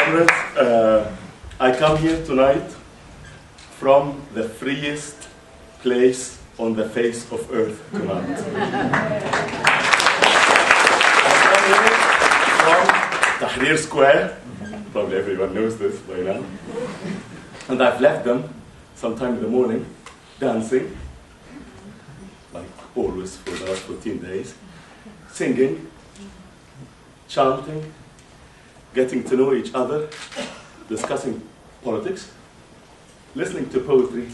comrades, I come here tonight from the freest place on the face of earth tonight. I come here from Tahrir Square. Probably everyone knows this by now. And I've left them sometime in the morning, dancing, like always for the last 14 days, singing, chanting, getting to know each other, discussing politics, listening to poetry,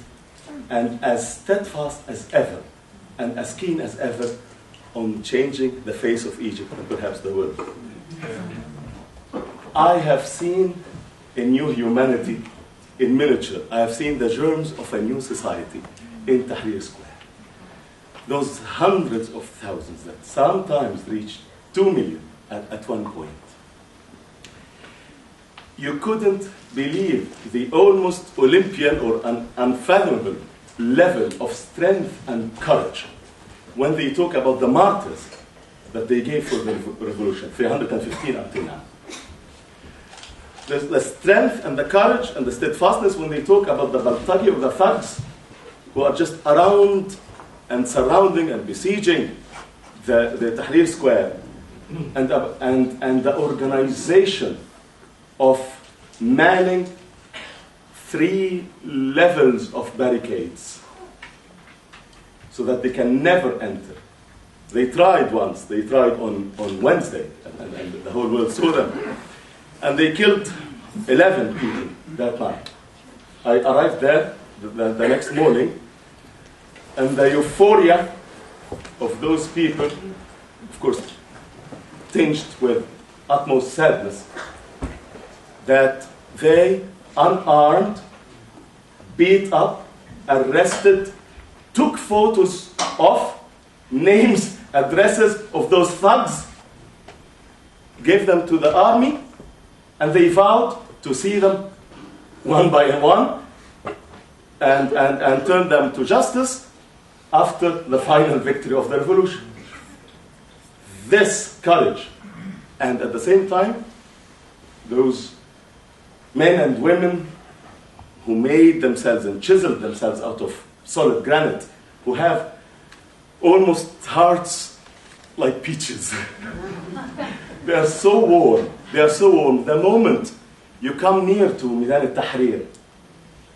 and as steadfast as ever, and as keen as ever on changing the face of Egypt and perhaps the world. I have seen a new humanity in miniature. I have seen the germs of a new society in Tahrir Square. Those hundreds of thousands that sometimes reach 2 million at one point. You couldn't believe the almost Olympian or unfathomable level of strength and courage when they talk about the martyrs that they gave for the revolution, 315 until now. The strength and the courage and the steadfastness when they talk about the Baltagi or the thugs who are just around and surrounding and besieging the Tahrir Square, and the organization of manning 3 levels of barricades so that they can never enter. They tried once, they tried on Wednesday, and the whole world saw them. And they killed 11 people that night. I arrived there the next morning, and the euphoria of those people, of course, tinged with utmost sadness, that they, unarmed, beat up, arrested, took photos of names, addresses of those thugs, gave them to the army, and they vowed to see them one by one and turn them to justice after the final victory of the revolution. This courage, and at the same time, those men and women who made themselves and chiseled themselves out of solid granite, who have almost hearts like peaches. They are so warm. They are so warm. The moment you come near to Midan al-Tahrir,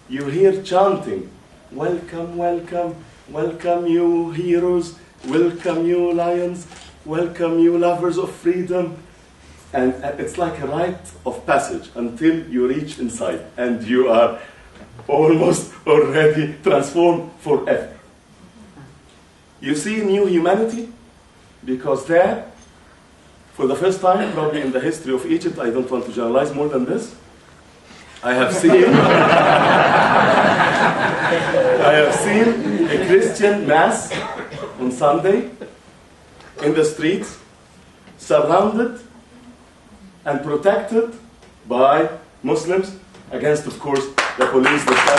you hear chanting, "Welcome, welcome, welcome you heroes, welcome you lions, welcome you lovers of freedom." And it's like a rite of passage until you reach inside, and you are almost already transformed forever. You see new humanity, because there, for the first time, probably in the history of Egypt, I don't want to generalize more than this, I have seen a Christian mass on Sunday in the streets, surrounded and protected by Muslims against, of course, the police, the army.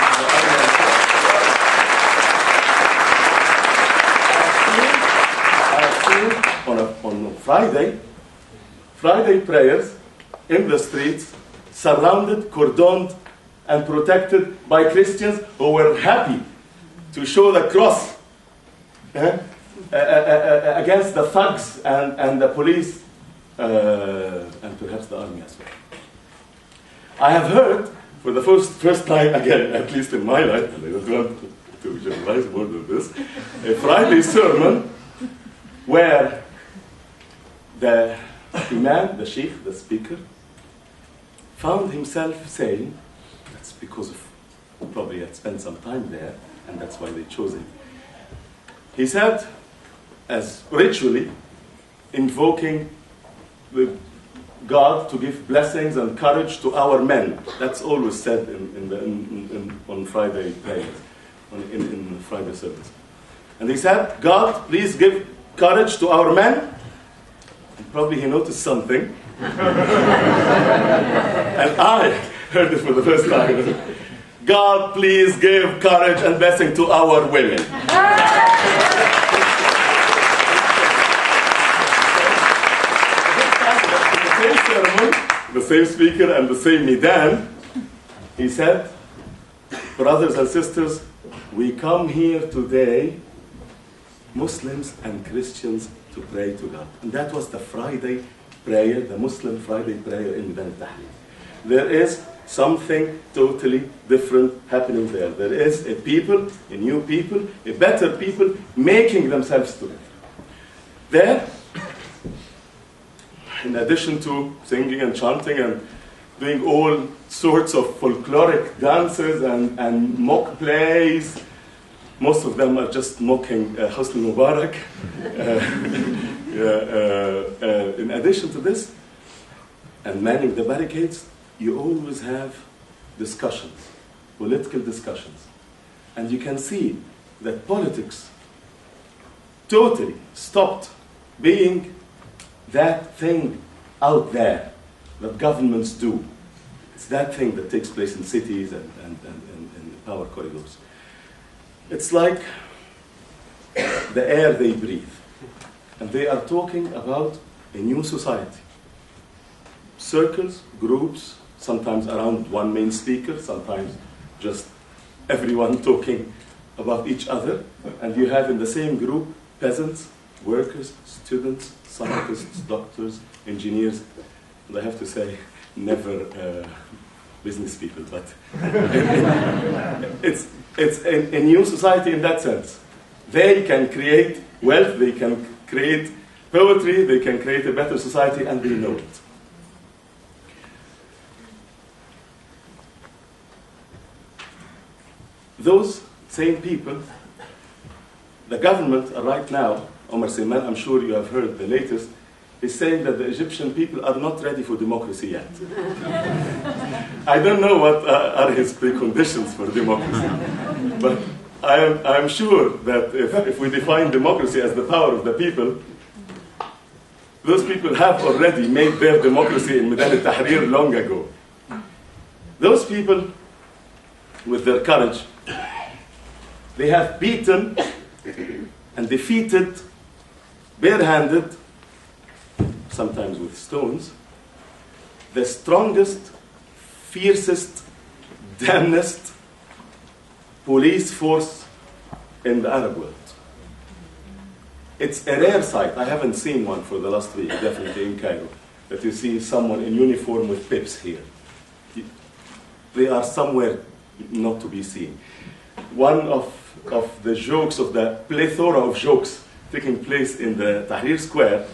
I have seen on Friday prayers in the streets, surrounded, cordoned, and protected by Christians who were happy to show the cross against the thugs and the police, and perhaps the army as well. I have heard, for the first time again, at least in my life, and I don't want to generalize more than this, a Friday sermon where the imam, the sheikh, the speaker, found himself saying, that's because of probably had spent some time there, and that's why they chose him. He said, as ritually, invoking God to give blessings and courage to our men. That's always said on Friday prayers, in Friday service. And he said, "God, please give courage to our men." And probably he noticed something. And I heard it for the first time. "God, please give courage and blessing to our women." the same speaker and the same Midan, he said, brothers and sisters, we come here today, Muslims and Christians, to pray to God. And that was the Friday prayer, the Muslim Friday prayer in Midan al-Tahrir. There is something totally different happening there. There is a people, a new people, a better people making themselves together. There, in addition to singing and chanting and doing all sorts of folkloric dances and mock plays, most of them are just mocking Hosni Mubarak. In addition to this, and manning the barricades, you always have discussions, political discussions. And you can see that politics totally stopped being that thing out there that governments do. It's that thing that takes place in cities and power corridors. It's like the air they breathe. And they are talking about a new society. Circles, groups, sometimes around one main speaker, sometimes just everyone talking about each other. And you have in the same group peasants, workers, students, scientists, doctors, engineers, and I have to say, never business people, but it's a new society in that sense. They can create wealth, they can create poetry, they can create a better society, and they know it. Those same people, the government right now, Omar Seyman, I'm sure you have heard the latest, is saying that the Egyptian people are not ready for democracy yet. I don't know what are his preconditions for democracy, but I am sure that if we define democracy as the power of the people, those people have already made their democracy in Midan al-Tahrir long ago. Those people, with their courage, they have beaten and defeated, barehanded, sometimes with stones, the strongest, fiercest, damnest police force in the Arab world. It's a rare sight. I haven't seen one for the last week, definitely in Cairo, that you see someone in uniform with pips here. They are somewhere not to be seen. One of the jokes, of the plethora of jokes taking place in the Tahrir Square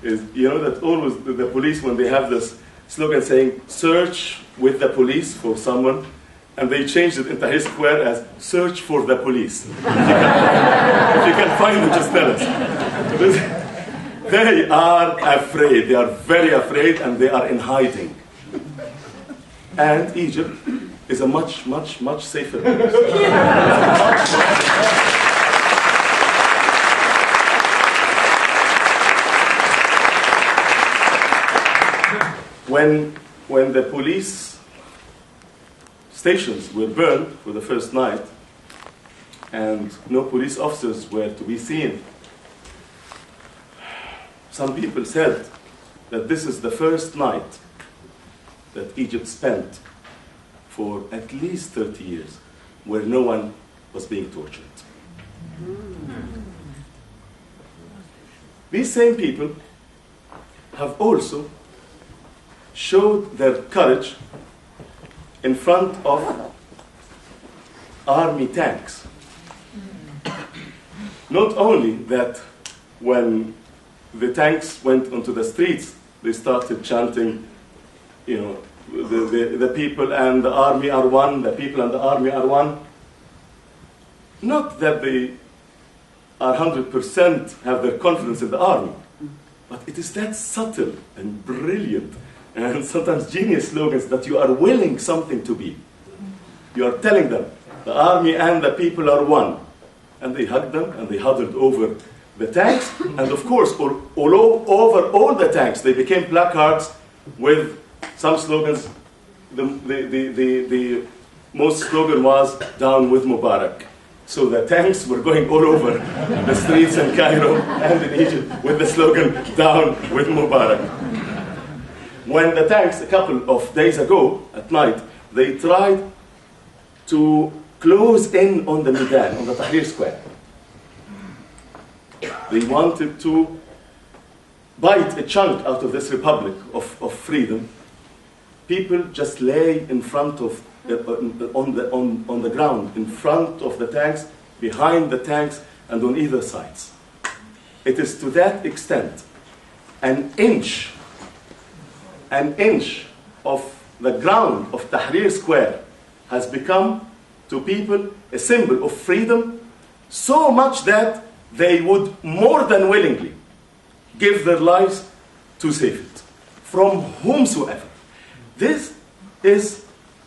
is, you know, that always the police, when they have this slogan saying, search with the police for someone, and they changed it in Tahrir Square as search for the police. If you can find them, just tell us. They are afraid, they are very afraid, and they are in hiding. And Egypt is a much, much, much safer place. When the police stations were burned for the first night and no police officers were to be seen, some people said that this is the first night that Egypt spent for at least 30 years where no one was being tortured. These same people have also showed their courage in front of army tanks. Not only that, when the tanks went onto the streets, they started chanting, you know, the people and the army are one, the people and the army are one. Not that they are 100% have their confidence in the army, but it is that subtle and brilliant and sometimes genius slogans that you are willing something to be. You are telling them, the army and the people are one. And they hugged them and they huddled over the tanks. And of course, over all the tanks, they became placards with some slogans. The most slogan was, down with Mubarak. So the tanks were going all over the streets in Cairo and in Egypt with the slogan, down with Mubarak. when the tanks, a couple of days ago at night, they tried to close in on the Maidan, on the Tahrir Square. They wanted to bite a chunk out of this republic of freedom. People just lay in front of, on the ground, in front of the tanks, behind the tanks, and on either sides. It is to that extent, an inch of the ground of Tahrir Square has become to people a symbol of freedom, so much that they would more than willingly give their lives to save it, from whomsoever. This is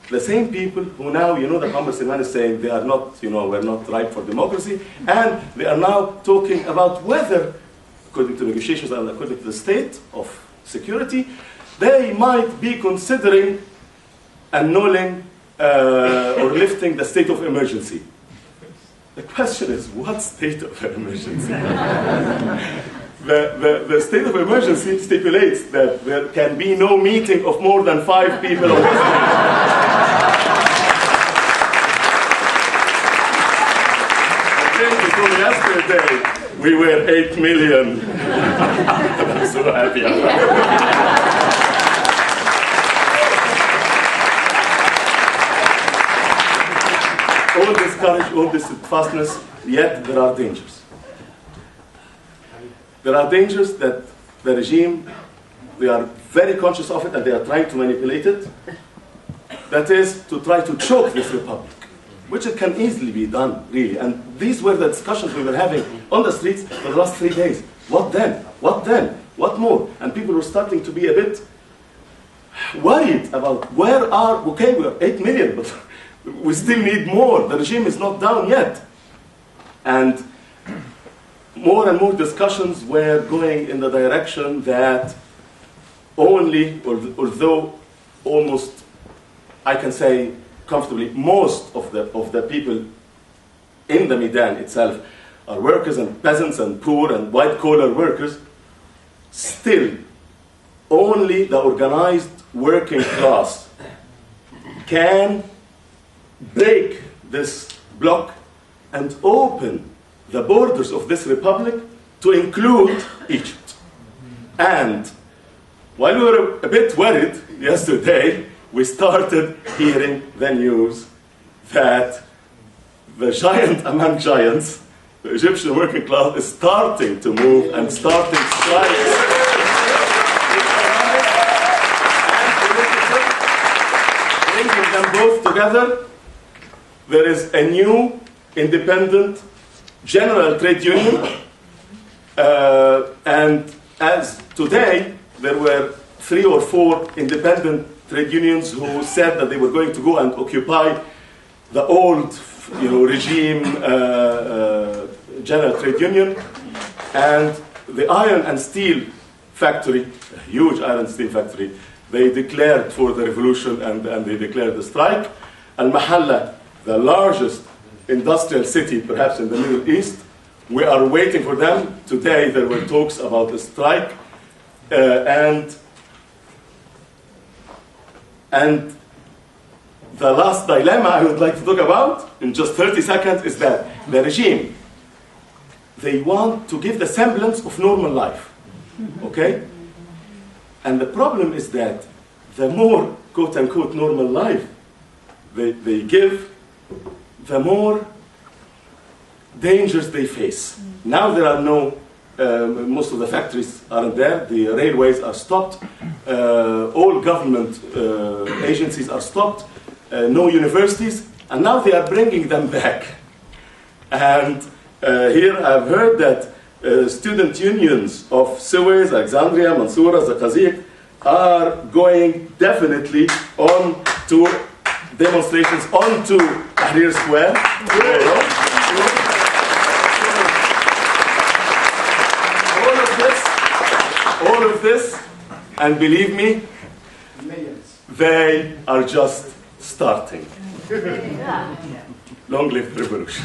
the same people who now, the Congressman is saying they are not, we're not ripe for democracy, and they are now talking about whether, according to negotiations and according to the state of security, they might be considering annulling or lifting the state of emergency. The question is, what state of emergency? The state of emergency stipulates that there can be no meeting of more than 5 people on the street. Yesterday, we were 8 million. I'm so happy about it. All this courage, all this steadfastness, yet there are dangers. There are dangers that the regime, they are very conscious of it and they are trying to manipulate it. That is, to try to choke this republic, which it can easily be done, really. And these were the discussions we were having on the streets for the last 3 days. What then? What then? What more? And people were starting to be a bit worried about where are, okay, we're 8 million, but we still need more. The regime is not down yet. And more and more discussions were going in the direction that only, although almost, I can say comfortably, most of the people in the Maidan itself are workers and peasants and poor and white-collar workers, still only the organized working class can break this block and open the borders of this republic to include Egypt. And while we were a bit worried yesterday, we started hearing the news that the giant among giants, the Egyptian working class, is starting to move and starting strikes. Bringing them both together, there is a new independent general trade union, and as today there were 3 or 4 independent trade unions who said that they were going to go and occupy the old, regime general trade union, and the iron and steel factory, a huge iron and steel factory, they declared for the revolution and they declared the strike. Al-Mahalla, the largest industrial city perhaps in the Middle East, we are waiting for them. Today there were talks about a strike, and the last dilemma I would like to talk about in just 30 seconds is that the regime, they want to give the semblance of normal life, okay? And the problem is that the more quote-unquote normal life they give, the more dangers they face. Now there are no, most of the factories aren't there, the railways are stopped, all government agencies are stopped, no universities, and now they are bringing them back. And here I've heard that student unions of Suez, Alexandria, Mansoura, Zakazik are going definitely on to demonstrations onto Tahrir Square. All of this, and believe me, they are just starting. Long live the revolution.